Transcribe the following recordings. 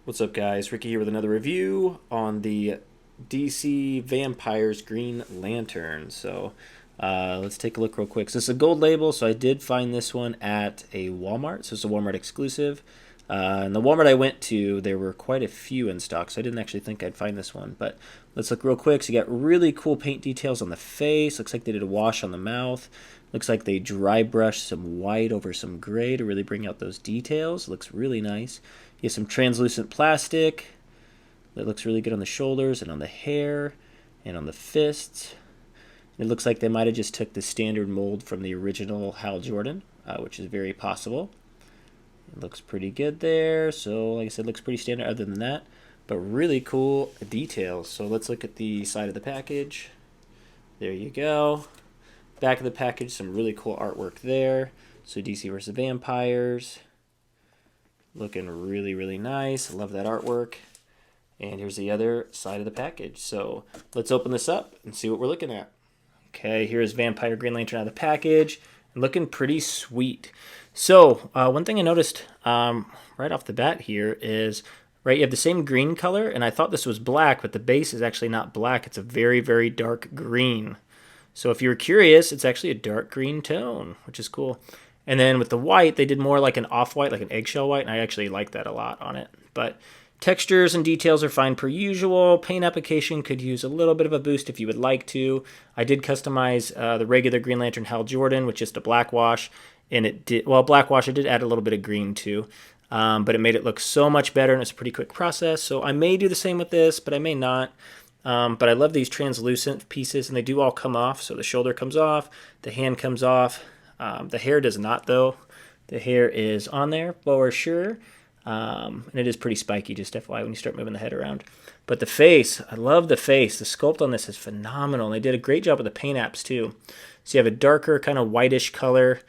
What's up, guys? Ricky here with another review on the DC Vampires Green Lantern. Let's take a look real quick. So it's a gold label, so I did find this one at a Walmart. So it's a Walmart exclusive. And the Walmart I went to, there were quite a few in stock, so I didn't actually think I'd find this one. But let's look real quick. So you got really cool paint details on the face. Looks like they did a wash on the mouth. Looks like they dry brushed some white over some gray to really bring out those details. Looks really nice. You have some translucent plastic that looks really good on the shoulders and on the hair and on the fists. It looks like they might have just took the standard mold from the original Hal Jordan, which is very possible. It looks pretty good there. So like I said, looks pretty standard other than that, but really cool details. So let's look at the side of the package. There you go. Back of the package, some really cool artwork there. So DC versus Vampires. Looking really, really nice. Love that artwork. And here's the other side of the package. So let's open this up and see what we're looking at. Okay, here's Vampire Green Lantern out of the package. Looking pretty sweet. So one thing I noticed right off the bat here is, right, you have the same green color, and I thought this was black, but the base is actually not black. It's a very, very dark green. So if you were curious, it's actually a dark green tone, which is cool. And then with the white, they did more like an off-white, like an eggshell white, and I actually like that a lot on it. But textures and details are fine per usual. Paint application could use a little bit of a boost if you would like to. I did customize the regular Green Lantern Hal Jordan with just a black wash, and it did, well, black wash, I did add a little bit of green too, but it made it look so much better, and it's a pretty quick process. So I may do the same with this, but I may not. But I love these translucent pieces, and they do all come off. So the shoulder comes off, the hand comes off. The hair does not, though. The hair is on there for sure. And it is pretty spiky, just FYI, when you start moving the head around. But the face, I love the face. The sculpt on this is phenomenal. And they did a great job with the paint apps, too. So you have a darker, kind of whitish color,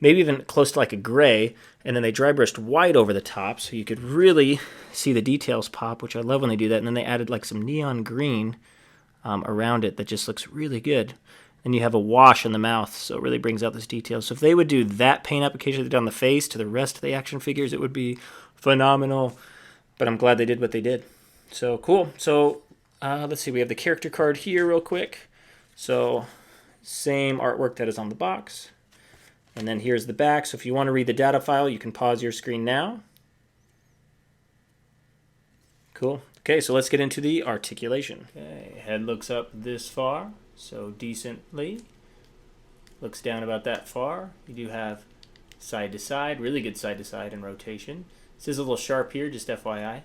maybe even close to like a gray. And then they dry brushed white over the top, so you could really see the details pop, which I love when they do that. And then they added like some neon green around it that just looks really good. And you have a wash in the mouth, so it really brings out this detail. So if they would do that paint application they did on the face to the rest of the action figures, it would be phenomenal. But I'm glad they did what they did. So cool. So let's see, we have the character card here real quick. So same artwork that is on the box. And then here's the back. So if you want to read the data file, you can pause your screen now. Cool. Okay, so let's get into the articulation. Okay, head looks up this far. So decently. Looks down about that far. You do have side to side, really good side to side and rotation. This is a little sharp here, just FYI.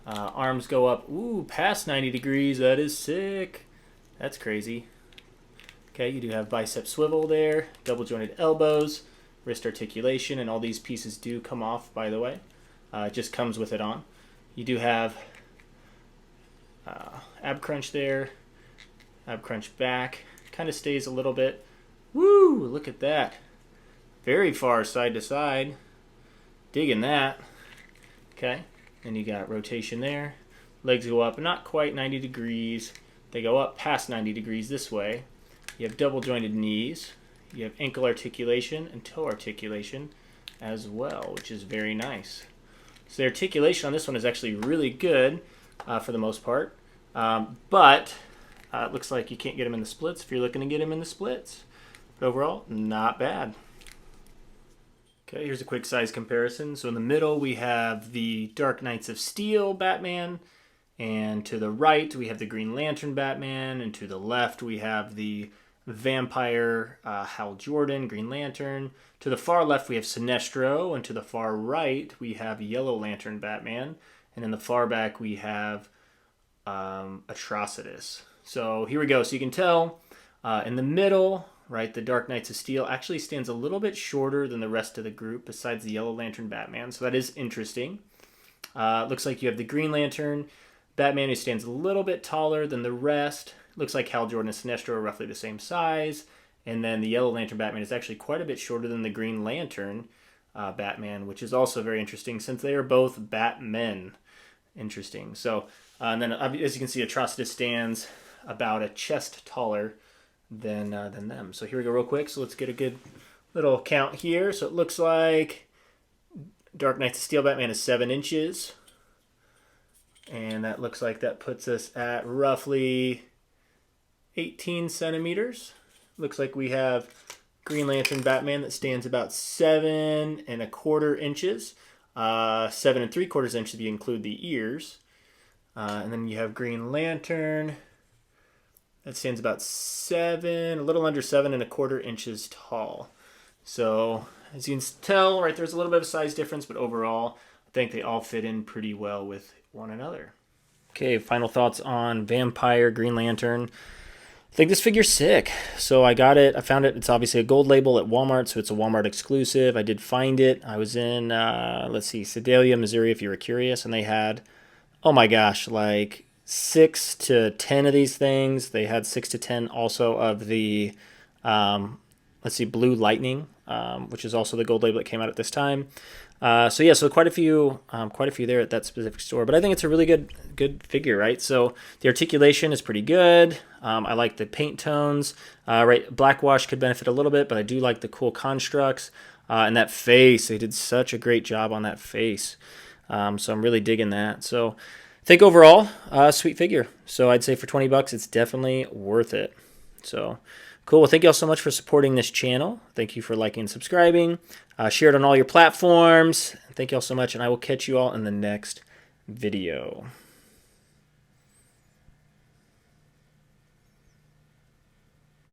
Arms go up, ooh, past 90 degrees. That is sick. That's crazy. Okay, you do have bicep swivel there, double jointed elbows, wrist articulation, and all these pieces do come off, by the way. It just comes with it on. You do have ab crunch there. Ab crunch back, kind of stays a little bit. Woo, look at that. Very far side to side. Digging that. Okay, and you got rotation there. Legs go up, not quite 90 degrees. They go up past 90 degrees this way. You have double jointed knees. You have ankle articulation and toe articulation as well, which is very nice. So the articulation on this one is actually really good for the most part. But it looks like you can't get them in the splits if you're looking to get them in the splits. But overall, not bad. Okay, here's a quick size comparison. So in the middle, we have the Dark Knights of Steel Batman. And to the right, we have the Green Lantern Batman. And to the left, we have the Vampire Hal Jordan, Green Lantern. To the far left, we have Sinestro. And to the far right, we have Yellow Lantern Batman. And in the far back, we have Atrocitus. So here we go. So you can tell in the middle, right, the Dark Knights of Steel actually stands a little bit shorter than the rest of the group besides the Yellow Lantern Batman. So that is interesting. Looks like you have the Green Lantern Batman who stands a little bit taller than the rest. Looks like Hal Jordan and Sinestro are roughly the same size. And then the Yellow Lantern Batman is actually quite a bit shorter than the Green Lantern Batman, which is also very interesting since they are both Batmen. Interesting. So, and then as you can see, Atrocitus stands about a chest taller than them. So here we go real quick. So let's get a good little count here. So it looks like Dark Knights of Steel Batman is 7 inches. And that looks like that puts us at roughly 18 centimeters. Looks like we have Green Lantern Batman that stands about 7¼ inches. 7¾ inches if you include the ears. And then you have Green Lantern that stands about a little under 7¼ inches tall. So as you can tell, right, there's a little bit of a size difference, but overall, I think they all fit in pretty well with one another. Okay, final thoughts on Vampire Green Lantern. I think this figure's sick. So I got it. I found it. It's obviously a gold label at Walmart, so it's a Walmart exclusive. I did find it. I was in, Sedalia, Missouri, if you were curious, and they had, oh my gosh, like 6 to 10 of these things. They had 6 to 10 also of the, Blue Lightning, which is also the gold label that came out at this time. So quite a few there at that specific store. But I think it's a really good figure, right? So the articulation is pretty good. I like the paint tones. Right, black wash could benefit a little bit, but I do like the cool constructs. And that face, they did such a great job on that face. So I'm really digging that. So I think overall, sweet figure. So I'd say for $20, it's definitely worth it. So cool. Well, thank you all so much for supporting this channel. Thank you for liking and subscribing. Share it on all your platforms. Thank you all so much, and I will catch you all in the next video.